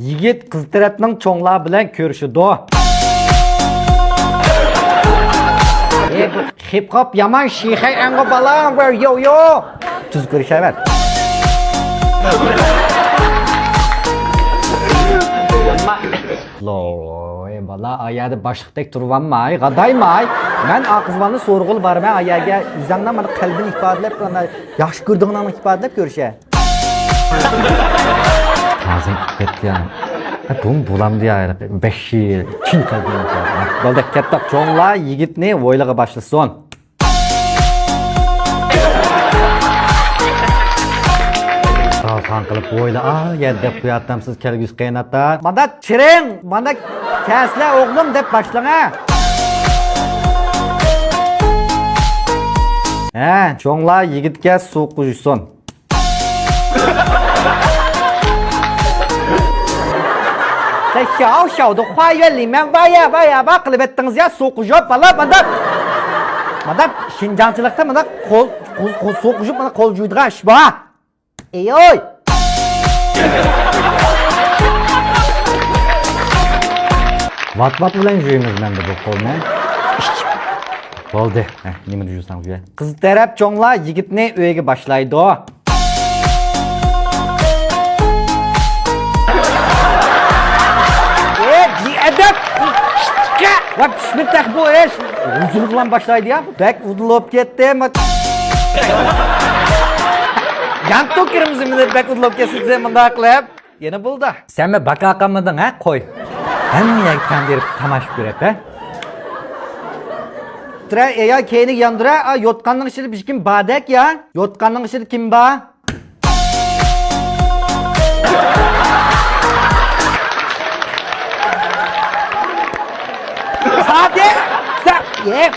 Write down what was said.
Yigit qiz tarafning cho'nglar bilan ko'rishidi. Bu hip hop yaman shayxay anga balam ver yo yo. Tuz ko'rishaver. Loy bala ayada boshliqdek turvanmay, qadaymay. Men aqizvanni so'rg'il barman ayaga izamdan mana qalbini ifodalab, yaxshi ko'rdig'ini ifodalab ko'risha. Ağzım ketdi ya. Bum bulamdı ya. 5 yil kim kaldı? Bolda katta cho'nglar yigitni o'ylaga boshlasin. Qalqan qilib o'yla. Yerda qo'yatdimsiz kelgusi qaynota. Mana chiring, mana kasla o'g'lim deb boshlang cho'nglar yigitga suv quysin.在小小的花园里面挖呀挖呀挖，qilib etdingiz ya suv quyib, bala mana Şinjanchilikda mana qo'l suv quyib mana qo'l yuydigan ish bor. Oy. Vat bilan yuyamiz menda bu qo'lni. Bo'ldi. Nima deysan uya? Qiz taraf cho'nglar yigitni uyiga boshlaydi. Edep! Bak bismillah bu iş. Uzunluğundan başlaydı ya. Bek uzunluğup gitti. Yantık kırmızımızı bek uzunluğup kesilse mındaklayıp. Yeni buldu. Sen mi baka akamadın ha? Koy. Hem niye gitken verip tamaşıp görep ha? Tıra eya keyini yandıra. Yotkanlığın işini bir kim badek ya? Yotkanlığın işini kim ba? Hadi! Ye!